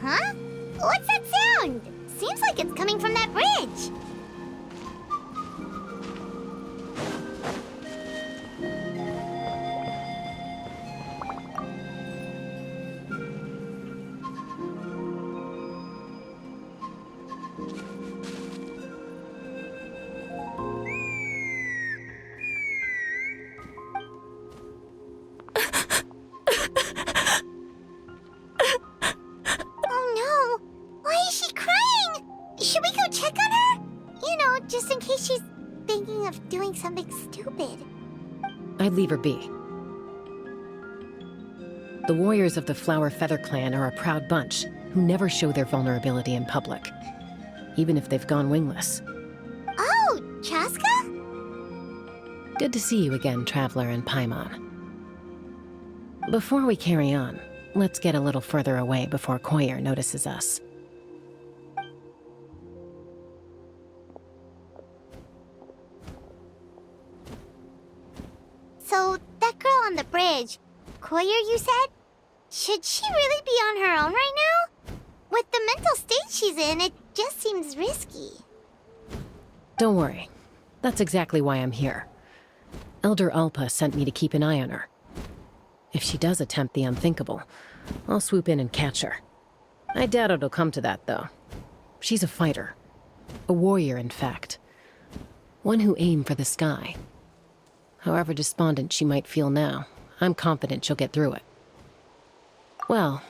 Huh? What's that sound? Seems like it's coming from that bridge. Oh no! Why is she crying? Should we go check on her? You know, just in case she's thinking of doing something stupid. I'd leave her be. The warriors of the Flower Feather Clan are a proud bunch who never show their vulnerability in public, even if they've gone wingless. Oh, Chaska? Good to see you again, Traveler and Paimon. Before we carry on, let's get a little further away before Koyer notices us. So, that girl on the bridge, Koyer, you said? Should she really be on her own right now? With the mental state she's in, it just seems risky. Don't worry. That's exactly why I'm here. Elder Alpa sent me to keep an eye on her. If she does attempt the unthinkable, I'll swoop in and catch her. I doubt it'll come to that, though. She's a fighter. A warrior, in fact. One who aimed for the sky. However despondent she might feel now, I'm confident she'll get through it. Well,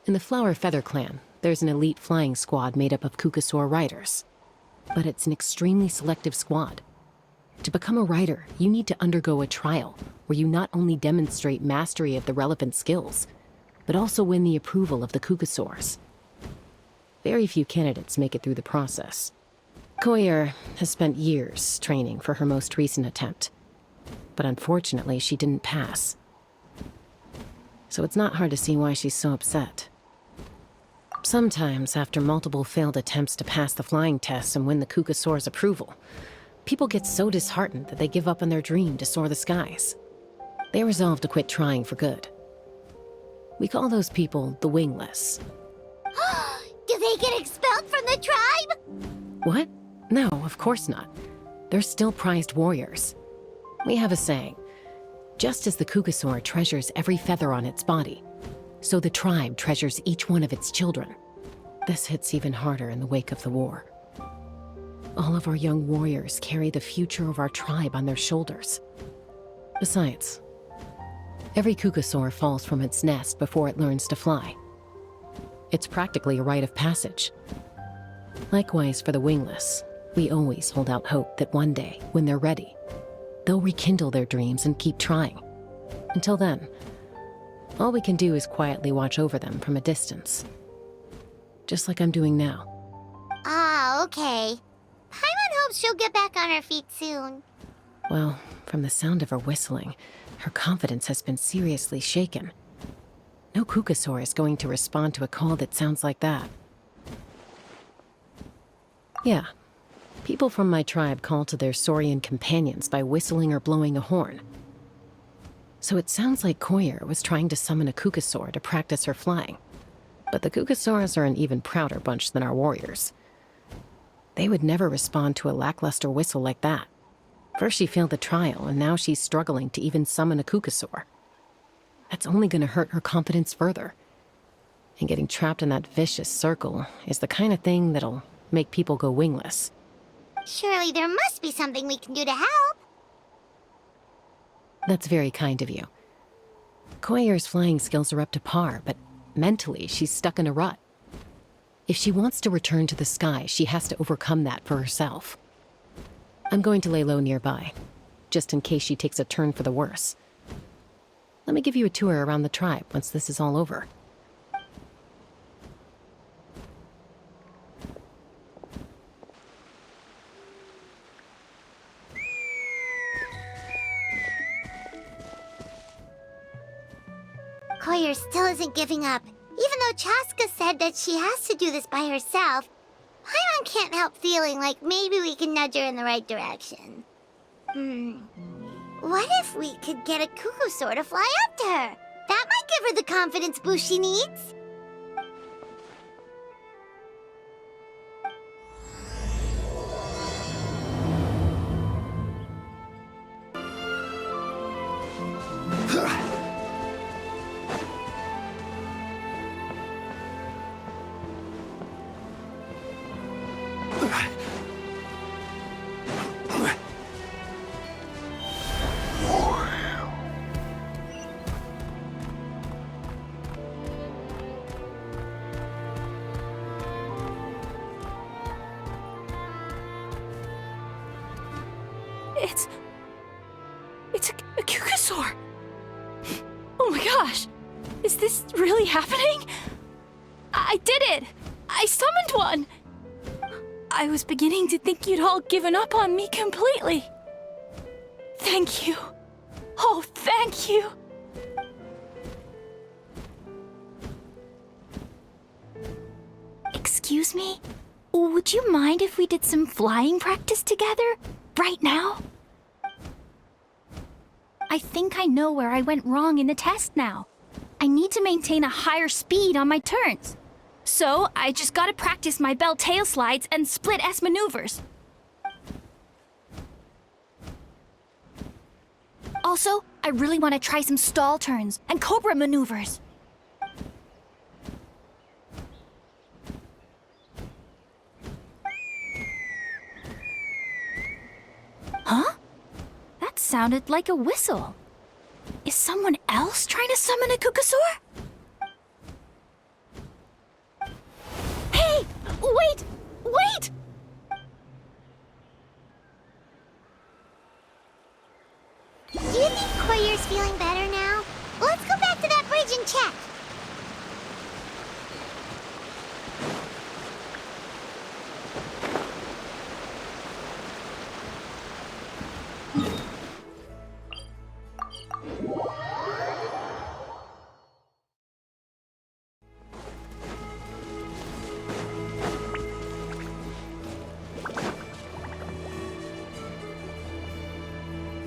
in the Flower Feather Clan, there's an elite flying squad made up of Kukasaur riders. But it's an extremely selective squad. To become a rider, you need to undergo a trial where you not only demonstrate mastery of the relevant skills, but also win the approval of the Kukasaurs. Very few candidates make it through the process. Koyer has spent years training for her most recent attempt, but unfortunately she didn't pass. So it's not hard to see why she's so upset. Sometimes, after multiple failed attempts to pass the flying test and win the Kukasaur's approval, people get so disheartened that they give up on their dream to soar the skies. They resolve to quit trying for good. We call those people the Wingless. Do they get expelled from the tribe? What? No, of course not. They're still prized warriors. We have a saying, just as the Kukasaur treasures every feather on its body, so the tribe treasures each one of its children. This hits even harder in the wake of the war. All of our young warriors carry the future of our tribe on their shoulders. Besides, every Kukasaur falls from its nest before it learns to fly. It's practically a rite of passage. Likewise for the Wingless, we always hold out hope that one day, when they're ready, they'll rekindle their dreams and keep trying. Until then, all we can do is quietly watch over them from a distance. Just like I'm doing now. Ah, okay. Paimon hopes she'll get back on her feet soon. Well, from the sound of her whistling, her confidence has been seriously shaken. No Kukasaur is going to respond to a call that sounds like that. Yeah, people from my tribe call to their Saurian companions by whistling or blowing a horn. So it sounds like Koyer was trying to summon a Kukasaur to practice her flying. But the Kukasaurs are an even prouder bunch than our warriors. They would never respond to a lackluster whistle like that. First she failed the trial, and now she's struggling to even summon a Kukasaur. That's only going to hurt her confidence further. And getting trapped in that vicious circle is the kind of thing that'll make people go wingless. Surely there must be something we can do to help. That's very kind of you. Koyer's flying skills are up to par, but mentally she's stuck in a rut. If she wants to return to the sky, she has to overcome that for herself. I'm going to lay low nearby, just in case she takes a turn for the worse. Let me give you a tour around the tribe once this is all over. Koyer still isn't giving up. Even though Chaska said that she has to do this by herself, Paimon can't help feeling like maybe we can nudge her in the right direction. What if we could get a Kukasaur to fly up to her? That might give her the confidence boost she needs. Oh my gosh! Is this really happening? I did it! I summoned one! I was beginning to think you'd all given up on me completely. Thank you. Oh, thank you. Excuse me? Would you mind if we did some flying practice together? Right now? I think I know where I went wrong in the test now. I need to maintain a higher speed on my turns. So, I just gotta practice my bell tail slides and split S maneuvers. Also, I really want to try some stall turns and cobra maneuvers. Huh? That sounded like a whistle. Is someone else trying to summon a Kukasaur? Hey! Wait! Wait! Do you think Koyer's feeling better now? Let's go back to that bridge and check.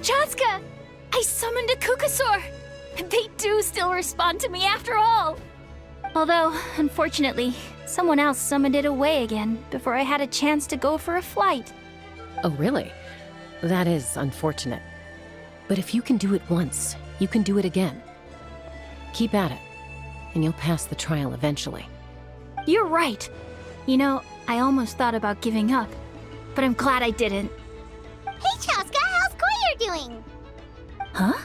Chaska! I summoned a Kukasaur! They do still respond to me after all! Although, unfortunately, someone else summoned it away again before I had a chance to go for a flight. Oh, really? That is unfortunate. But if you can do it once, you can do it again. Keep at it, and you'll pass the trial eventually. You're right. You know, I almost thought about giving up, but I'm glad I didn't. Hey, Chaska, how's Koyer doing? Huh?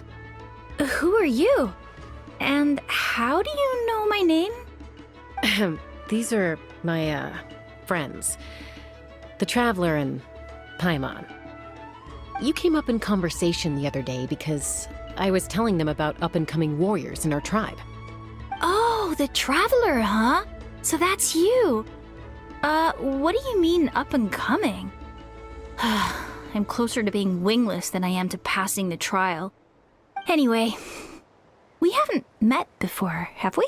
Who are you? And how do you know my name? These are my, friends. The Traveler and Paimon. You came up in conversation the other day because I was telling them about up-and-coming warriors in our tribe. Oh, the Traveler, huh? So that's you. What do you mean up-and-coming? I'm closer to being wingless than I am to passing the trial. Anyway, we haven't met before, have we?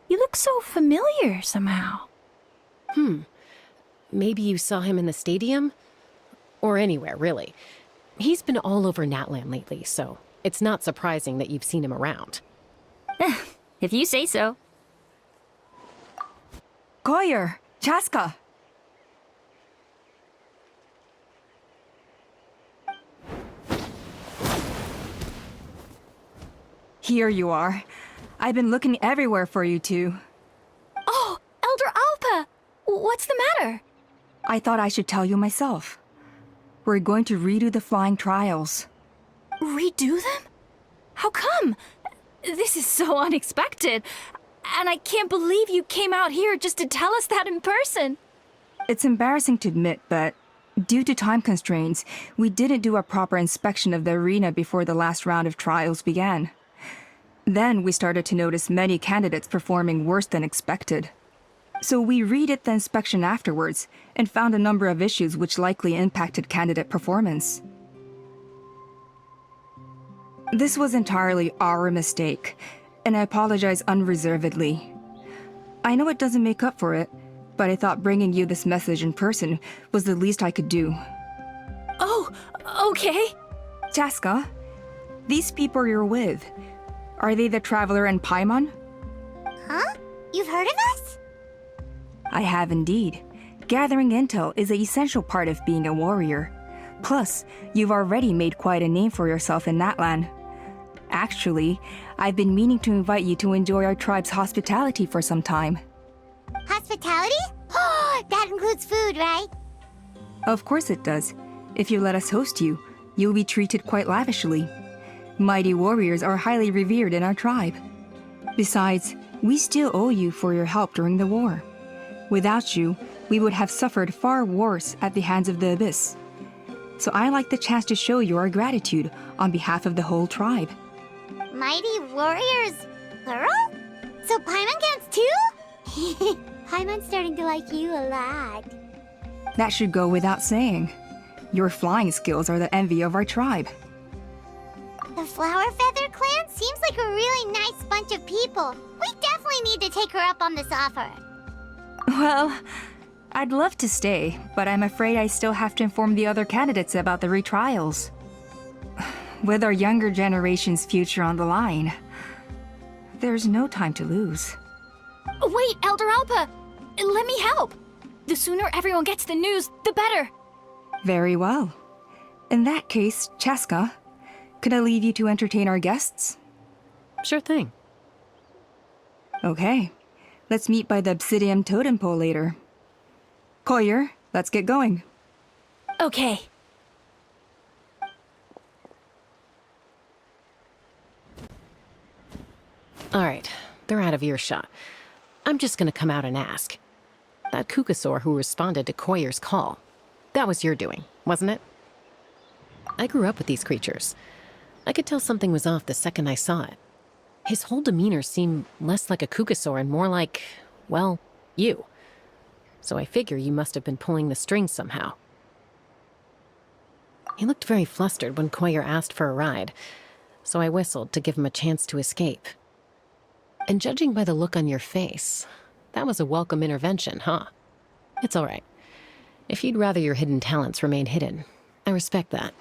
You look so familiar somehow. Maybe you saw him in the stadium? Or anywhere, really. He's been all over Natlan lately, so it's not surprising that you've seen him around. If you say so. Koyer, Chaska. Here you are. I've been looking everywhere for you two. Oh, Elder Alpa! What's the matter? I thought I should tell you myself. We're going to redo the flying trials. Redo them? How come? This is so unexpected. And I can't believe you came out here just to tell us that in person. It's embarrassing to admit, but due to time constraints, we didn't do a proper inspection of the arena before the last round of trials began. Then we started to notice many candidates performing worse than expected. So we redid the inspection afterwards and found a number of issues which likely impacted candidate performance. This was entirely our mistake, and I apologize unreservedly. I know it doesn't make up for it, but I thought bringing you this message in person was the least I could do. Oh, okay. Chaska, these people you're with, are they the Traveler and Paimon? Huh? You've heard of us? I have indeed. Gathering intel is an essential part of being a warrior. Plus, you've already made quite a name for yourself in Natlan. Actually, I've been meaning to invite you to enjoy our tribe's hospitality for some time. Hospitality? Oh, that includes food, right? Of course it does. If you let us host you, you'll be treated quite lavishly. Mighty warriors are highly revered in our tribe. Besides, we still owe you for your help during the war. Without you, we would have suffered far worse at the hands of the Abyss. So I like the chance to show you our gratitude on behalf of the whole tribe. mighty warriors, plural? So Paimon counts too? Paimon's starting to like you a lot. That should go without saying. Your flying skills are the envy of our tribe. The Flower Feather clan seems like a really nice bunch of people. We definitely need to take her up on this offer. Well, I'd love to stay, but I'm afraid I still have to inform the other candidates about the retrials. With our younger generation's future on the line, there's no time to lose. Wait, Elder Alpa! Let me help! The sooner everyone gets the news, the better! Very well. In that case, Chaska, could I leave you to entertain our guests? Sure thing. Okay. Let's meet by the obsidian totem pole later. Collier, let's get going. Okay. All right, they're out of earshot. I'm just gonna come out and ask. That Kukasaur who responded to Koyer's call, that was your doing, wasn't it? I grew up with these creatures. I could tell something was off the second I saw it. His whole demeanor seemed less like a Kukasaur and more like, well, you. So I figure you must have been pulling the strings somehow. He looked very flustered when Koyer asked for a ride, so I whistled to give him a chance to escape. And judging by the look on your face, that was a welcome intervention, huh? It's all right. If you'd rather your hidden talents remain hidden, I respect that.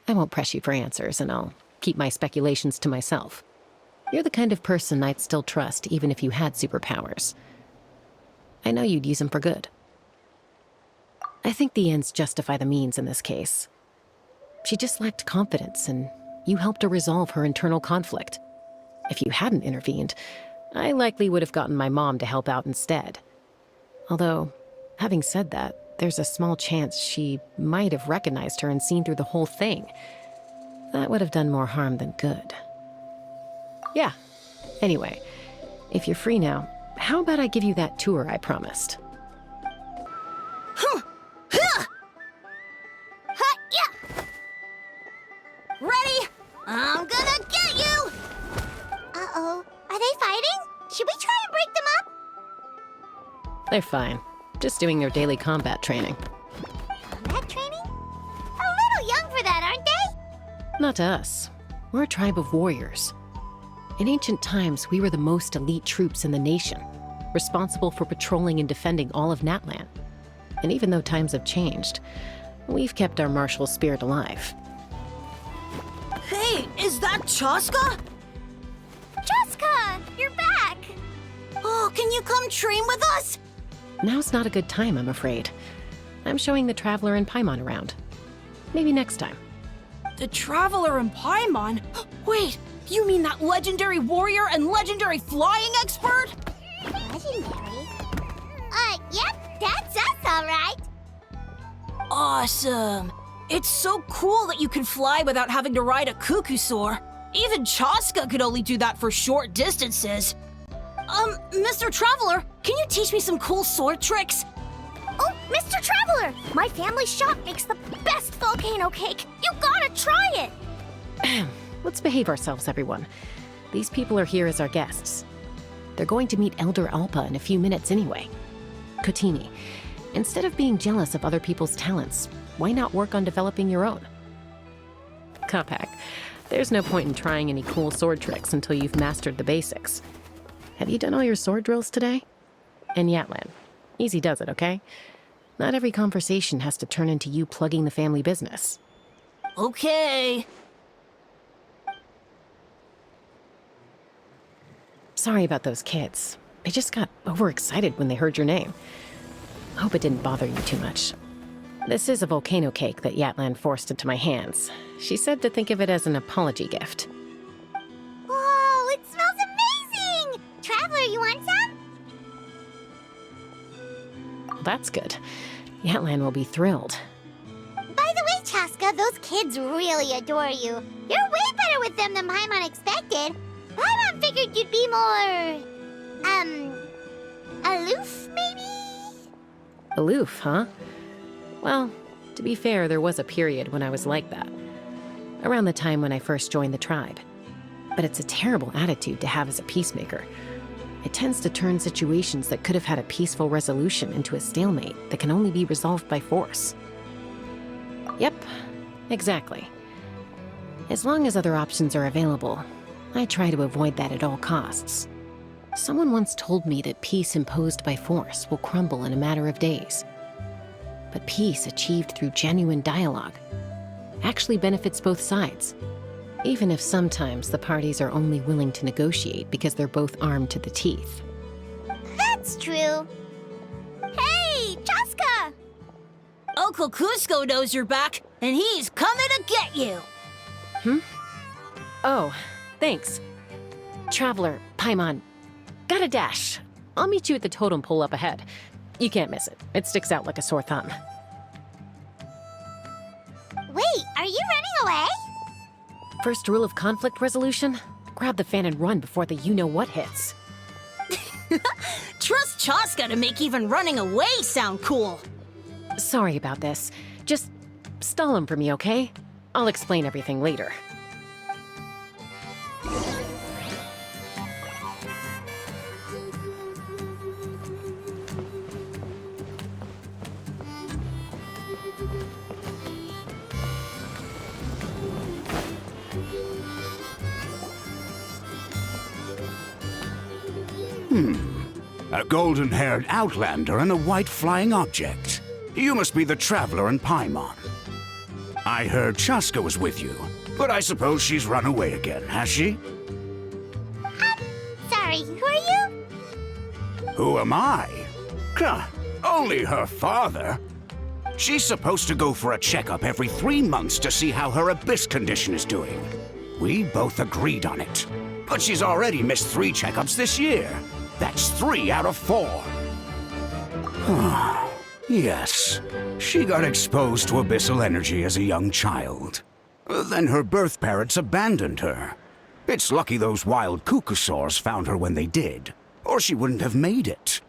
I won't press you for answers, and I'll keep my speculations to myself. You're the kind of person I'd still trust even if you had superpowers. I know you'd use them for good. I think the ends justify the means in this case. She just lacked confidence, and you helped her resolve her internal conflict. If you hadn't intervened, I likely would have gotten my mom to help out instead. Although, having said that, there's a small chance she might have recognized her and seen through the whole thing. That would have done more harm than good. Yeah. Anyway, if you're free now, how about I give you that tour I promised? Ready? I'm gonna get you! Uh-oh. Are they fighting? Should we try and break them up? They're fine. Just doing their daily combat training. Combat training? A little young for that, aren't they? Not to us. We're a tribe of warriors. In ancient times, we were the most elite troops in the nation, responsible for patrolling and defending all of Natlan. And even though times have changed, we've kept our martial spirit alive. Hey, is that Chaska? Jessica, you're back! Oh, can you come train with us? Now's not a good time, I'm afraid. I'm showing the Traveler and Paimon around. Maybe next time. The Traveler and Paimon? Wait, you mean that legendary warrior and legendary flying expert? Legendary? Yep, that's us, all right. Awesome. It's so cool that you can fly without having to ride a Kukusaur. Even Chaska could only do that for short distances. Mr. Traveler, can you teach me some cool sword tricks? Oh, Mr. Traveler! My family's shop makes the best volcano cake. You gotta try it! Let's behave ourselves, everyone. These people are here as our guests. They're going to meet Elder Alpa in a few minutes anyway. Kotini, instead of being jealous of other people's talents, why not work on developing your own? Kapak, there's no point in trying any cool sword tricks until you've mastered the basics. Have you done all your sword drills today? And Yatlan, easy does it, okay? Not every conversation has to turn into you plugging the family business. Okay. Sorry about those kids. They just got overexcited when they heard your name. Hope it didn't bother you too much. This is a volcano cake that Yatlan forced into my hands. She said to think of it as an apology gift. Whoa, it smells amazing! Traveler, you want some? That's good. Yatlan will be thrilled. By the way, Chaska, those kids really adore you. You're way better with them than Paimon expected. Paimon figured you'd be more... aloof, maybe? Aloof, huh? Well, to be fair, there was a period when I was like that. Around the time when I first joined the tribe. but it's a terrible attitude to have as a peacemaker. It tends to turn situations that could have had a peaceful resolution into a stalemate that can only be resolved by force. Yep, exactly. As long as other options are available, I try to avoid that at all costs. Someone once told me that peace imposed by force will crumble in a matter of days. But peace achieved through genuine dialogue actually benefits both sides, even if sometimes the parties are only willing to negotiate because they're both armed to the teeth. That's true. Hey, Chaska! Uncle Cusco knows you're back, and he's coming to get you. Oh, thanks. Traveler, Paimon, got a dash. I'll meet you at the totem pole up ahead. You can't miss it. It sticks out like a sore thumb. Wait, are you running away? First rule of conflict resolution? Grab the fan and run before the you-know-what hits. Trust Chaska to make even running away sound cool. Sorry about this. Just stall him for me, okay? I'll explain everything later. A golden-haired outlander and a white flying object. You must be the Traveler and Paimon. I heard Chaska was with you, but I suppose she's run away again, has she? Sorry, who are you? Who am I? Only her father. She's supposed to go for a checkup every 3 months to see how her abyss condition is doing. We both agreed on it. But she's already missed 3 checkups this year. That's 3 out of 4. Yes, she got exposed to abyssal energy as a young child. Then her birth parents abandoned her. It's lucky those wild cuckoosaurs found her when they did, or she wouldn't have made it.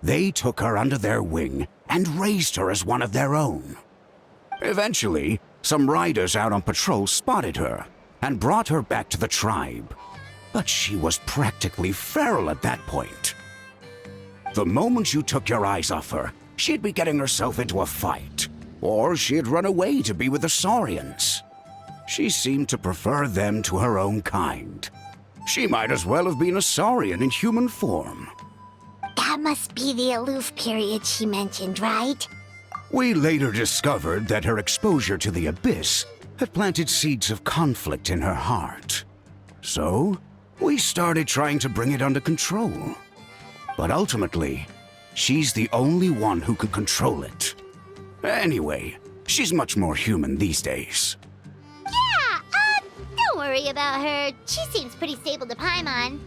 They took her under their wing and raised her as one of their own. Eventually, some riders out on patrol spotted her and brought her back to the tribe. But she was practically feral at that point. The moment you took your eyes off her, she'd be getting herself into a fight, or she'd run away to be with the Saurians. She seemed to prefer them to her own kind. She might as well have been a Saurian in human form. That must be the aloof period she mentioned, right? We later discovered that her exposure to the abyss had planted seeds of conflict in her heart. So, we started trying to bring it under control. But ultimately, she's the only one who can control it. Anyway, she's much more human these days. Yeah, don't worry about her. She seems pretty stable to Paimon.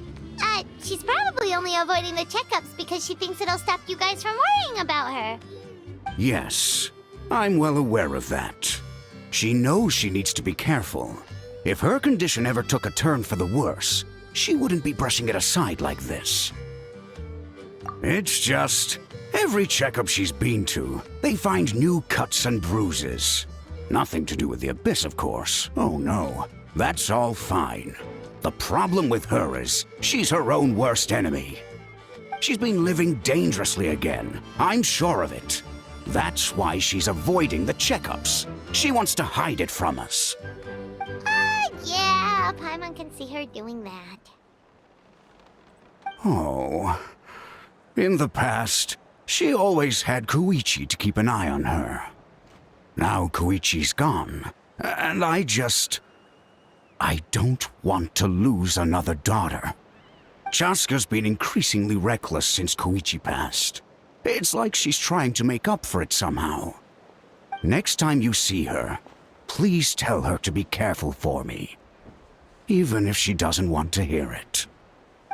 She's probably only avoiding the checkups because she thinks it'll stop you guys from worrying about her. Yes, I'm well aware of that. She knows she needs to be careful. If her condition ever took a turn for the worse, she wouldn't be brushing it aside like this. It's just, every checkup she's been to, they find new cuts and bruises. Nothing to do with the abyss, of course. Oh no, that's all fine. The problem with her is, she's her own worst enemy. She's been living dangerously again, I'm sure of it. That's why she's avoiding the checkups. She wants to hide it from us. Yeah, Paimon can see her doing that. Oh. In the past, she always had Koichi to keep an eye on her. Now Koichi's gone, and I don't want to lose another daughter. Chaska's been increasingly reckless since Koichi passed. It's like she's trying to make up for it somehow. Next time you see her, please tell her to be careful for me. Even if she doesn't want to hear it.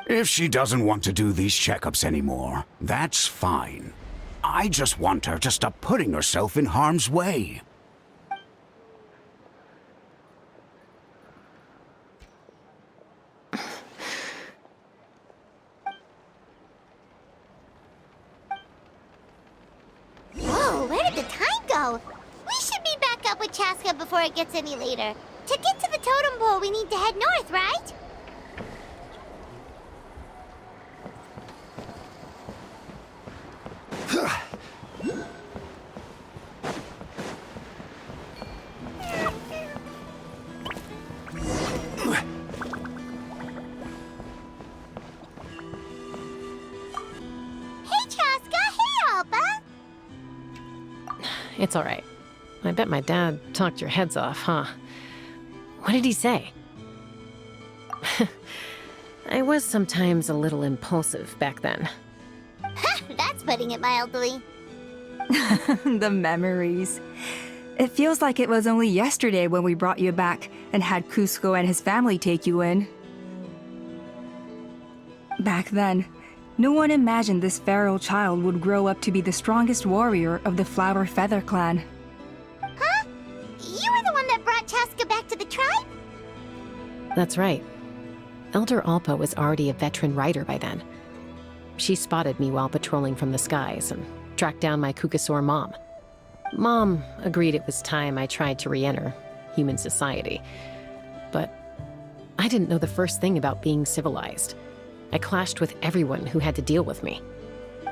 If she doesn't want to do these checkups anymore, that's fine. I just want her to stop putting herself in harm's way. Whoa, where did the time go? We should be back up with Chaska before it gets any later. To get to the totem pole, we need to head north, right? It's all right. I bet my dad talked your heads off, huh? What did he say? I was sometimes a little impulsive back then. That's putting it mildly. The memories. It feels like it was only yesterday when we brought you back and had Cusco and his family take you in. Back then, no one imagined this feral child would grow up to be the strongest warrior of the Flower Feather clan. Huh? You were the one that brought Chaska back to the tribe? That's right. Elder Alpa was already a veteran rider by then. She spotted me while patrolling from the skies and tracked down my Kukasaur mom. Mom agreed it was time I tried to re-enter human society. But I didn't know the first thing about being civilized. I clashed with everyone who had to deal with me.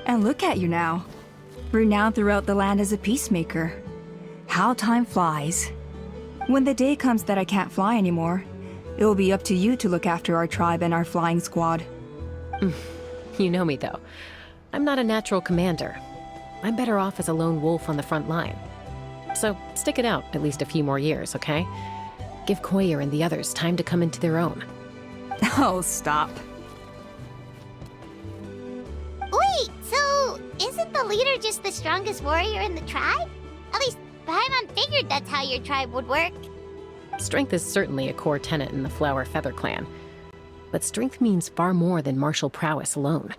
And look at you now, renowned throughout the land as a peacemaker. How time flies. When the day comes that I can't fly anymore, it will be up to you to look after our tribe and our flying squad. You know me, though. I'm not a natural commander. I'm better off as a lone wolf on the front line. So stick it out at least a few more years, okay? Give Koyer and the others time to come into their own. Oh, stop. Wait, so isn't the leader just the strongest warrior in the tribe? At least Paimon figured that's how your tribe would work. Strength is certainly a core tenet in the Flower Feather clan. But strength means far more than martial prowess alone.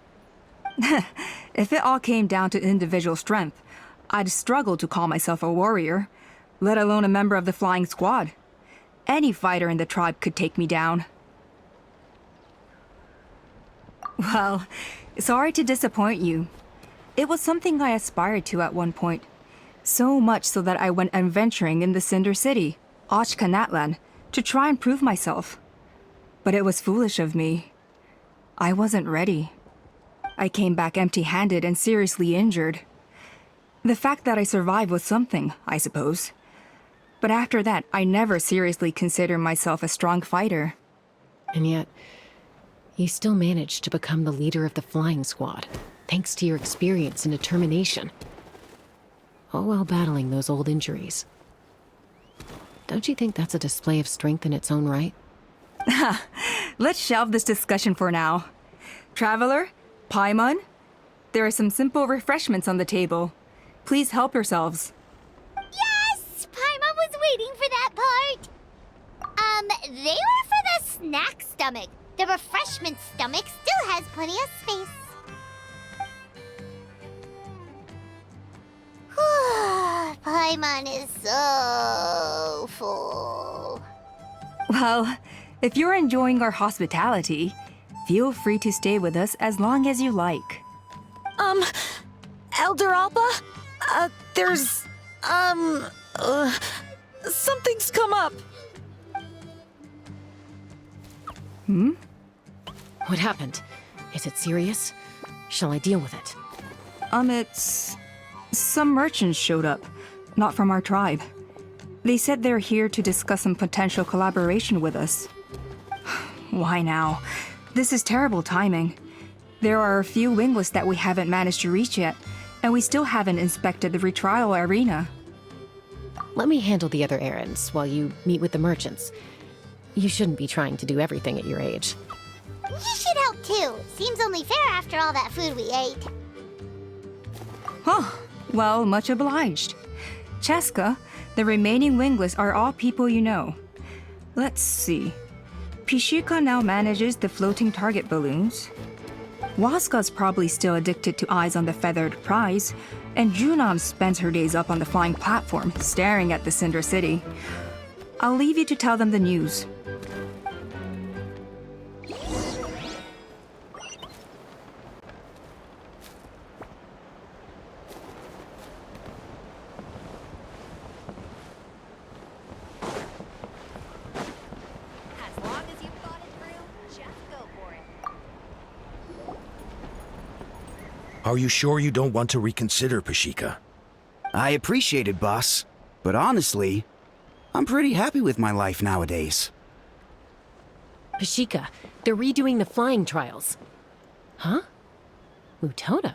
If it all came down to individual strength, I'd struggle to call myself a warrior, let alone a member of the flying squad. Any fighter in the tribe could take me down. Well, sorry to disappoint you. It was something I aspired to at one point. So much so that I went adventuring in the Cinder City, Tlalocan, to try and prove myself. But it was foolish of me. I wasn't ready. I came back empty-handed and seriously injured. The fact that I survived was something, I suppose. But after that, I never seriously considered myself a strong fighter. And yet, you still managed to become the leader of the flying squad, thanks to your experience and determination. All while battling those old injuries. Don't you think that's a display of strength in its own right? Let's shelve this discussion for now. Traveler, Paimon, there are some simple refreshments on the table. Please help yourselves. Yes! Paimon was waiting for that part! They were for the snack stomach. The refreshment stomach still has plenty of space. Paimon is so full. Well, if you're enjoying our hospitality, feel free to stay with us as long as you like. Elder Alpa? Something's come up. What happened? Is it serious? Shall I deal with it? It's... Some merchants showed up, not from our tribe. They said they're here to discuss some potential collaboration with us. Why now? This is terrible timing. There are a few wingless that we haven't managed to reach yet, and we still haven't inspected the retrial arena. Let me handle the other errands while you meet with the merchants. You shouldn't be trying to do everything at your age. You should help too. Seems only fair after all that food we ate. Huh. Well, much obliged. Chaska, the remaining wingless are all people you know. Let's see. Pishika now manages the floating target balloons. Waska's probably still addicted to eyes on the feathered prize, and Junon spends her days up on the flying platform, staring at the Cinder City. I'll leave you to tell them the news. As long as you've thought it through, just go for it. Are you sure you don't want to reconsider, Pashika? I appreciate it, boss. But honestly, I'm pretty happy with my life nowadays. Pashika, they're redoing the flying trials. Huh? Mutoda?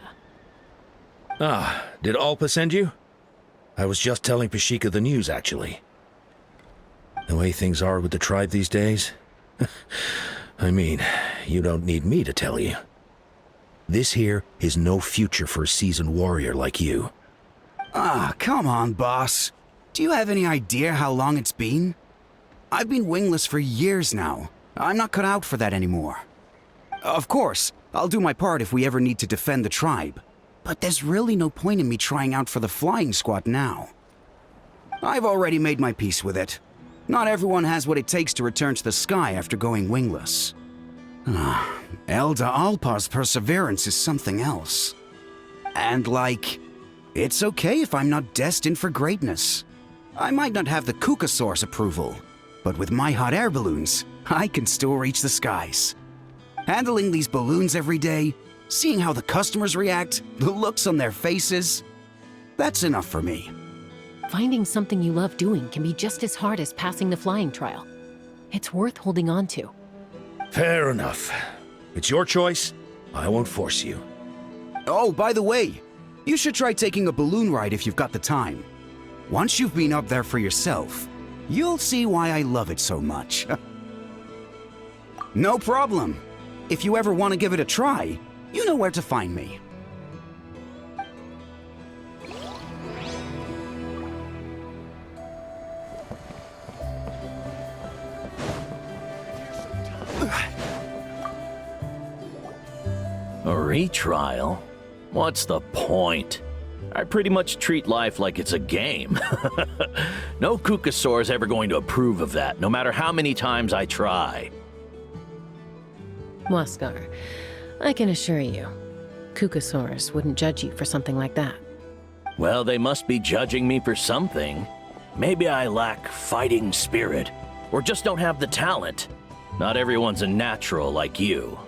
Ah, did Alpa send you? I was just telling Pashika the news, actually. The way things are with the tribe these days... I mean, you don't need me to tell you. This here is no future for a seasoned warrior like you. Ah, come on, boss. Do you have any idea how long it's been? I've been wingless for years now. I'm not cut out for that anymore. Of course, I'll do my part if we ever need to defend the tribe. But there's really no point in me trying out for the flying squad now. I've already made my peace with it. Not everyone has what it takes to return to the sky after going wingless. Elder Alpa's perseverance is something else. And it's okay if I'm not destined for greatness. I might not have the Kukasaur's approval, but with my hot air balloons, I can still reach the skies. Handling these balloons every day, seeing how the customers react, the looks on their faces, that's enough for me. Finding something you love doing can be just as hard as passing the flying trial. It's worth holding on to. Fair enough. It's your choice. I won't force you. Oh, by the way, you should try taking a balloon ride if you've got the time. Once you've been up there for yourself, you'll see why I love it so much. No problem. If you ever want to give it a try, you know where to find me. A retrial? What's the point? I pretty much treat life like it's a game. No Kukasaur's ever going to approve of that, no matter how many times I try. Waskar, I can assure you, Kukasaurs wouldn't judge you for something like that. Well, they must be judging me for something. Maybe I lack fighting spirit, or just don't have the talent. Not everyone's a natural like you.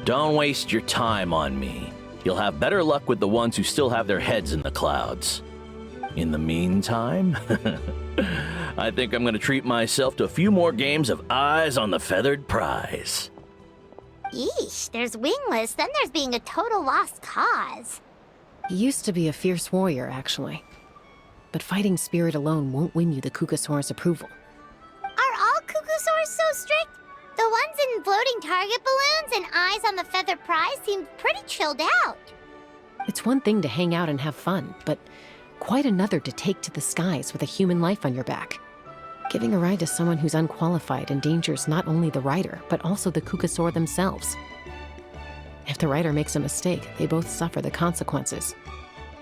Don't waste your time on me. You'll have better luck with the ones who still have their heads in the clouds. In the meantime, I think I'm gonna treat myself to a few more games of Eyes on the Feathered Prize. Yeesh, there's wingless, then there's being a total lost cause. He used to be a fierce warrior, actually. But fighting spirit alone won't win you the Kukasaur's approval. Are all Kukusaurs so strict? The ones in floating target balloons and Eyes on the Feathered Prize seem pretty chilled out. It's one thing to hang out and have fun, but quite another to take to the skies with a human life on your back. Giving a ride to someone who's unqualified endangers not only the rider, but also the Kukasaur themselves. If the rider makes a mistake, they both suffer the consequences.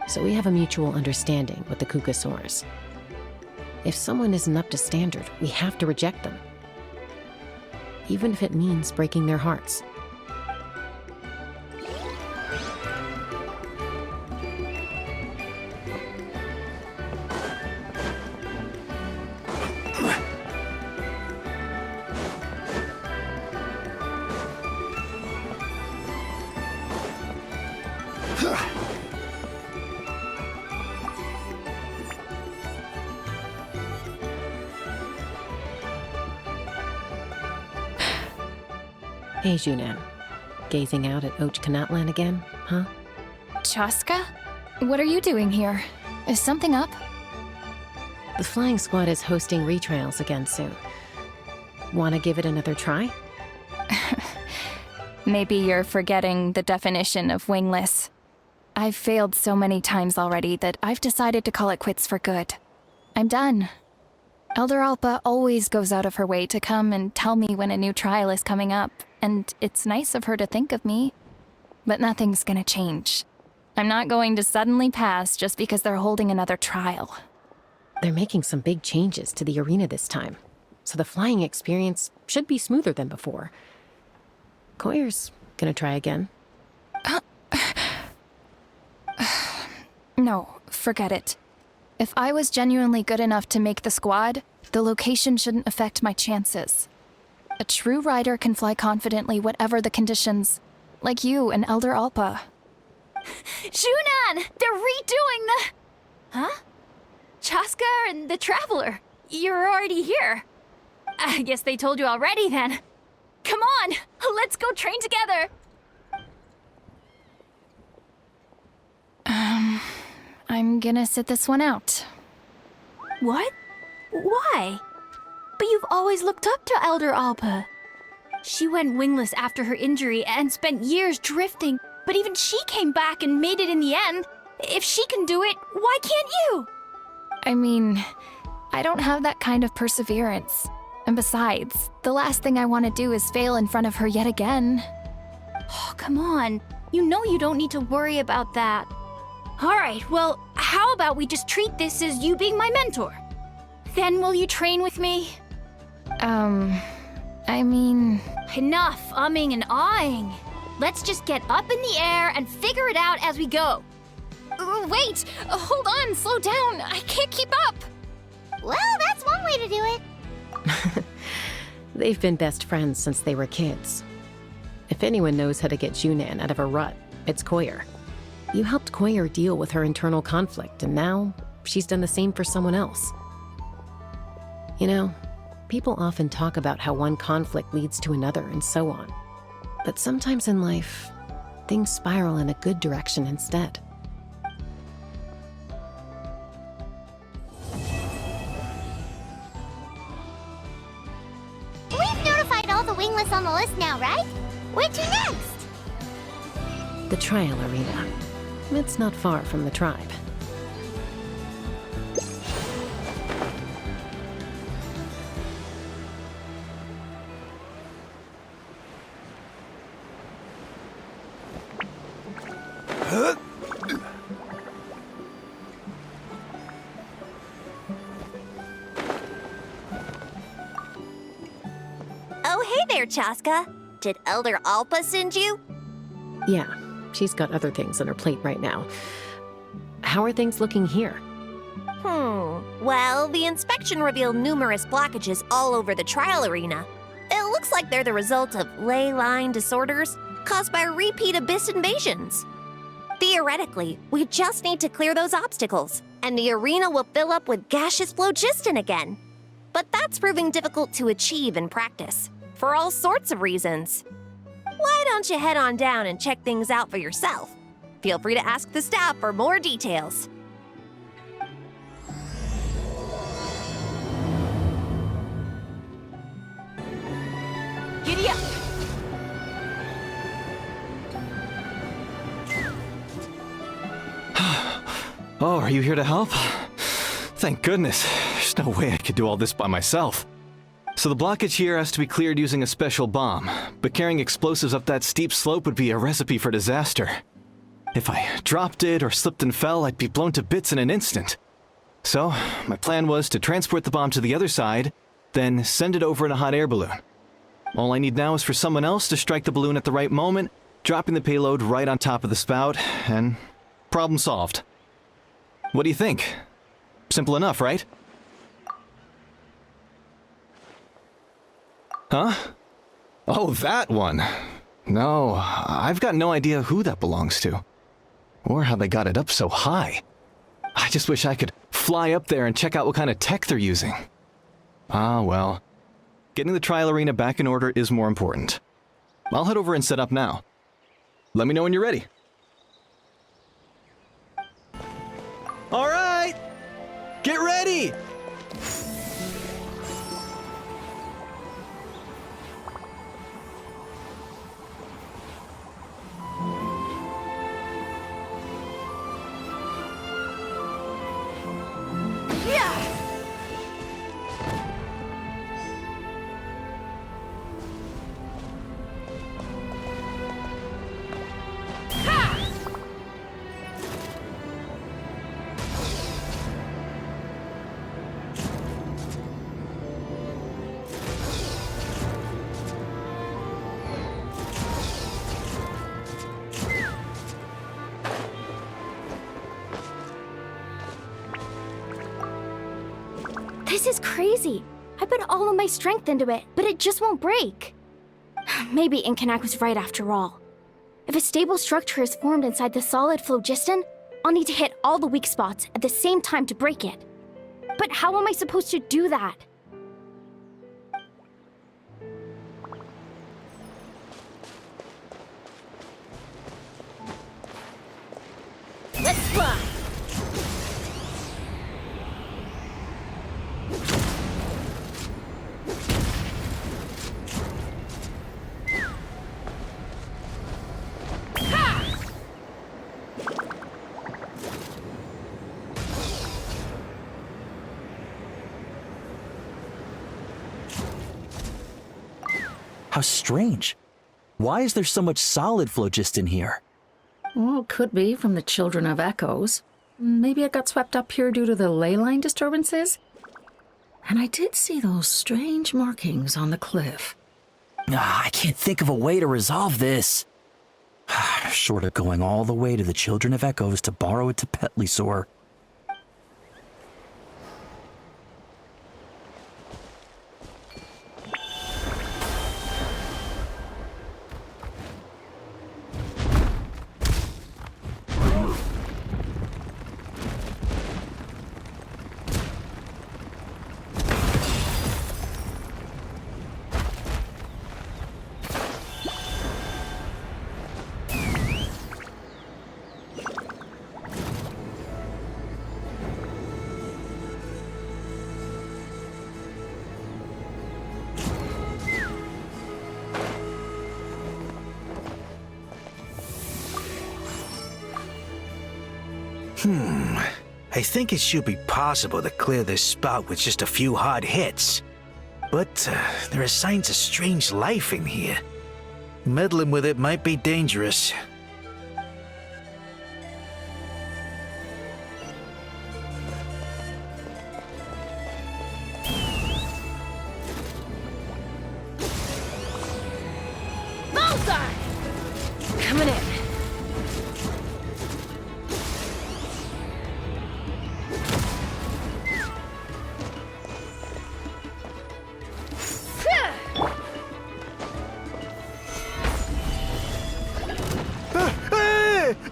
So we have a mutual understanding with the Kukasaurs. If someone isn't up to standard, we have to reject them. Even if it means breaking their hearts. Hey, Junan. Gazing out at Tlalocan again, huh? Chaska? What are you doing here? Is something up? The flying squad is hosting retrials again soon. Wanna give it another try? Maybe you're forgetting the definition of wingless. I've failed so many times already that I've decided to call it quits for good. I'm done. Elder Alpa always goes out of her way to come and tell me when a new trial is coming up, and it's nice of her to think of me. But nothing's gonna change. I'm not going to suddenly pass just because they're holding another trial. They're making some big changes to the arena this time, so the flying experience should be smoother than before. Koyer's gonna try again. No, forget it. If I was genuinely good enough to make the squad, the location shouldn't affect my chances. A true rider can fly confidently whatever the conditions, like you and Elder Alpa. Shunan! They're redoing the... Huh? Chaska and the Traveler. You're already here. I guess they told you already then. Come on, let's go train together. I'm I'm gonna sit this one out. What? Why? But you've always looked up to Elder Alpa. She went wingless after her injury and spent years drifting, but even she came back and made it in the end. If she can do it, why can't you? I mean, I don't have that kind of perseverance. And besides, the last thing I want to do is fail in front of her yet again. Oh, come on. You know you don't need to worry about that. Alright, well, how about we just treat this as you being my mentor? Then will you train with me? I mean... Enough umming and ahhing. Let's just get up in the air and figure it out as we go. Wait! Hold on, slow down! I can't keep up! Well, that's one way to do it. They've been best friends since they were kids. If anyone knows how to get Junan out of a rut, it's Koyer. You helped Koyer deal with her internal conflict, and now she's done the same for someone else. You know, people often talk about how one conflict leads to another and so on. But sometimes in life, things spiral in a good direction instead. We've notified all the wingless on the list now, right? Where to next? The trial arena. It's not far from the tribe. Oh, hey there, Chaska. Did Elder Alpa send you? Yeah, she's got other things on her plate right now. How are things looking here? Well, the inspection revealed numerous blockages all over the trial arena. It looks like they're the result of ley line disorders caused by repeat abyss invasions. Theoretically, we just need to clear those obstacles, and the arena will fill up with gaseous phlogiston again. But that's proving difficult to achieve in practice, for all sorts of reasons. Why don't you head on down and check things out for yourself? Feel free to ask the staff for more details. Giddy up! Oh, are you here to help? Thank goodness. There's no way I could do all this by myself. So the blockage here has to be cleared using a special bomb, but carrying explosives up that steep slope would be a recipe for disaster. If I dropped it or slipped and fell, I'd be blown to bits in an instant. So, my plan was to transport the bomb to the other side, then send it over in a hot air balloon. All I need now is for someone else to strike the balloon at the right moment, dropping the payload right on top of the spout, and problem solved. What do you think? Simple enough, right? Huh? Oh, that one. No, I've got no idea who that belongs to. Or how they got it up so high. I just wish I could fly up there and check out what kind of tech they're using. Ah, well. Getting the trial arena back in order is more important. I'll head over and set up now. Let me know when you're ready. All right! Get ready! This is crazy. I put all of my strength into it, but it just won't break. Maybe Inkanak was right after all. If a stable structure is formed inside the solid phlogiston, I'll need to hit all the weak spots at the same time to break it. But how am I supposed to do that? Let's fly! How strange. Why is there so much solid phlogiston here? Well, could be from the Children of Echoes. Maybe it got swept up here due to the ley line disturbances? And I did see those strange markings on the cliff. I can't think of a way to resolve this. Short of going all the way to the Children of Echoes to borrow it to Petlisaur. I think it should be possible to clear this spout with just a few hard hits. But there are signs of strange life in here. Meddling with it might be dangerous. Bullseye! Coming in.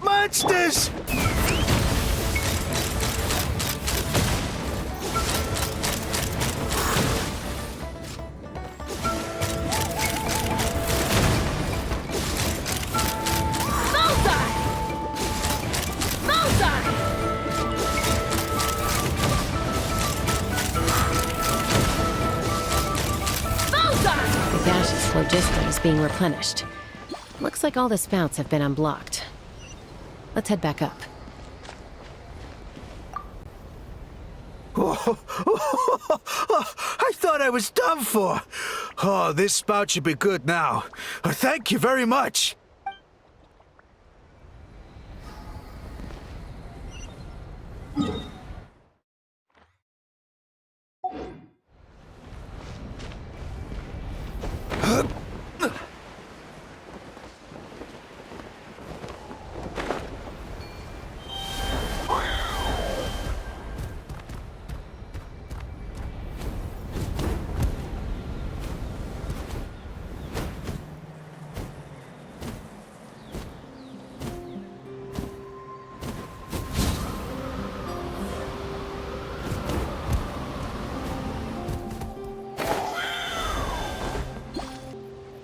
Monsters! The gaseous phlogiston is being replenished. Looks like all the spouts have been unblocked. Let's head back up. I thought I was done for. Oh, this spout should be good now. Thank you very much.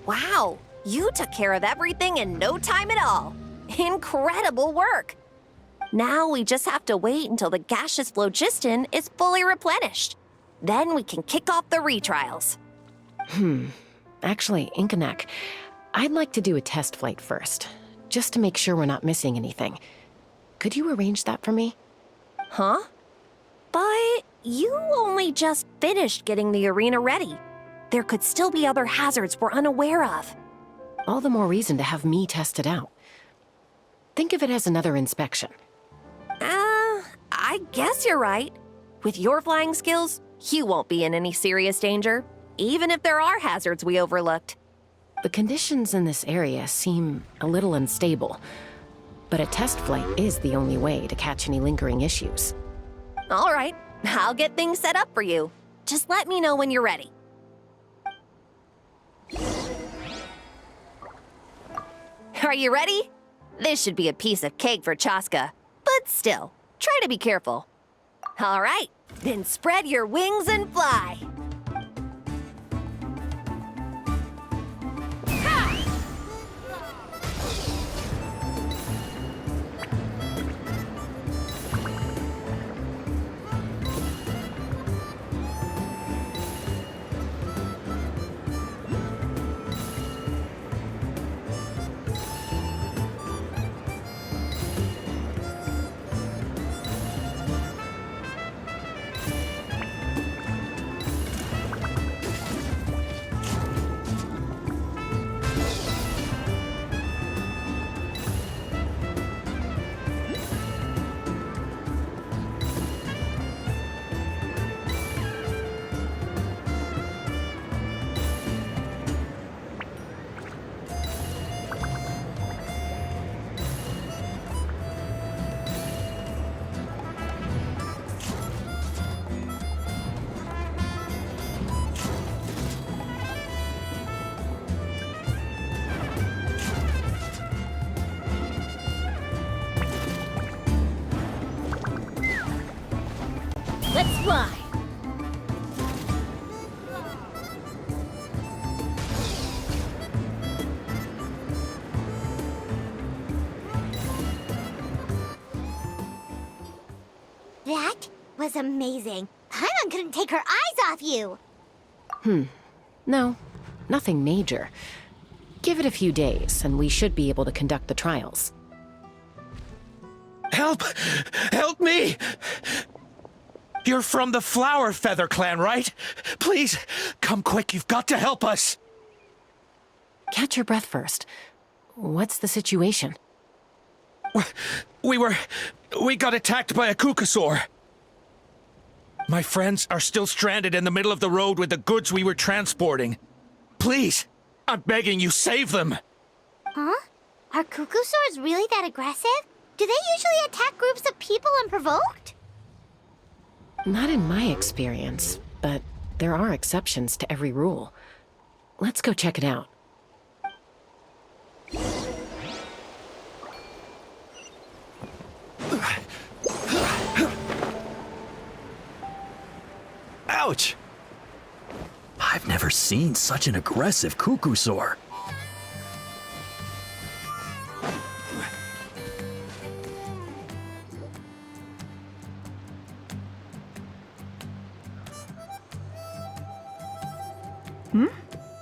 Wow, you took care of everything in no time at all. Incredible work. Now we just have to wait until the gaseous phlogiston is fully replenished. Then we can kick off the retrials. Actually, Inkanak, I'd like to do a test flight first, just to make sure we're not missing anything. Could you arrange that for me? Huh? But you only just finished getting the arena ready. There could still be other hazards we're unaware of. All the more reason to have me test it out. Think of it as another inspection. I guess you're right. With your flying skills, you won't be in any serious danger, even if there are hazards we overlooked. The conditions in this area seem a little unstable, but a test flight is the only way to catch any lingering issues. All right, I'll get things set up for you. Just let me know when you're ready. Are you ready? This should be a piece of cake for Chaska, but still, try to be careful. All right, then spread your wings and fly. Fly! That was amazing. Paimon couldn't take her eyes off you. No, nothing major. Give it a few days, and we should be able to conduct the trials. Help! Help me! You're from the Flower Feather clan, right? Please, come quick, you've got to help us! Catch your breath first. What's the situation? We got attacked by a Kukasaur. My friends are still stranded in the middle of the road with the goods we were transporting. Please, I'm begging you, save them! Huh? Are Kukusaurs really that aggressive? Do they usually attack groups of people unprovoked? Not in my experience, but there are exceptions to every rule. Let's go check it out. Ouch! I've never seen such an aggressive Kukusaur.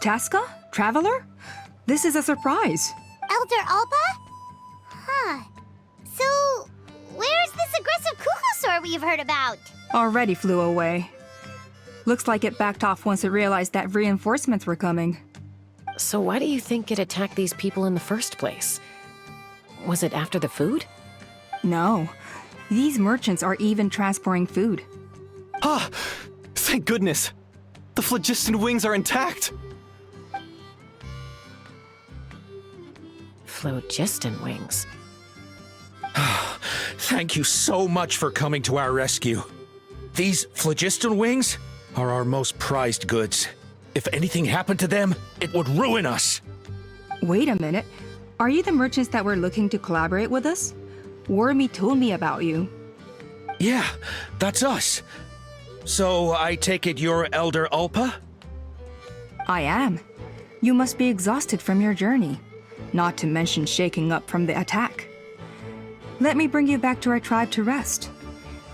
Chaska? Traveler? This is a surprise. Elder Alpa? Huh. So, where's this aggressive Kukusaur we've heard about? Already flew away. Looks like it backed off once it realized that reinforcements were coming. So why do you think it attacked these people in the first place? Was it after the food? No. These merchants are even transporting food. Ah! Thank goodness! The phlogiston wings are intact! Phlogiston wings. Thank you so much for coming to our rescue. These phlogiston wings are our most prized goods. If anything happened to them, it would ruin us. Wait a minute. Are you the merchants that were looking to collaborate with us? Wormy told me about you. Yeah, that's us. So I take it you're Elder Alpa? I am. You must be exhausted from your journey, not to mention shaking up from the attack. Let me bring you back to our tribe to rest.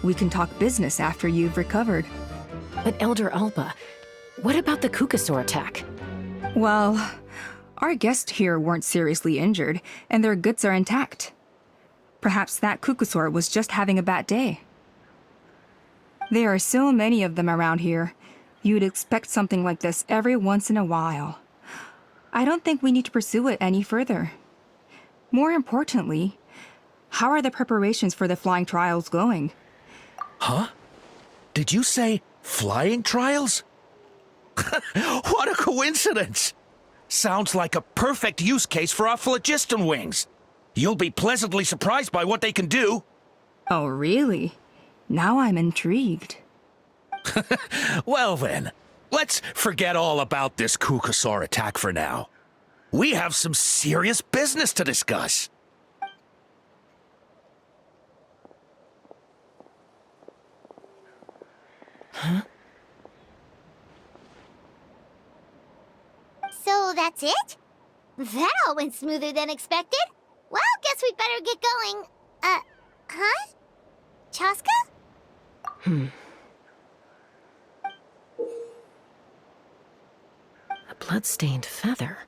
We can talk business after you've recovered. But Elder Alpa, what about the Kukusaur attack? Well, our guests here weren't seriously injured, and their goods are intact. Perhaps that Kukusaur was just having a bad day. There are so many of them around here. You'd expect something like this every once in a while. I don't think we need to pursue it any further. More importantly, how are the preparations for the flying trials going? Huh? Did you say flying trials? What a coincidence! Sounds like a perfect use case for our phlogiston wings. You'll be pleasantly surprised by what they can do. Oh, really? Now I'm intrigued. Well then, let's forget all about this Kukusaur attack for now. We have some serious business to discuss. Huh? So that's it? That all went smoother than expected. Well, guess we'd better get going. Huh? Chaska? A blood-stained feather.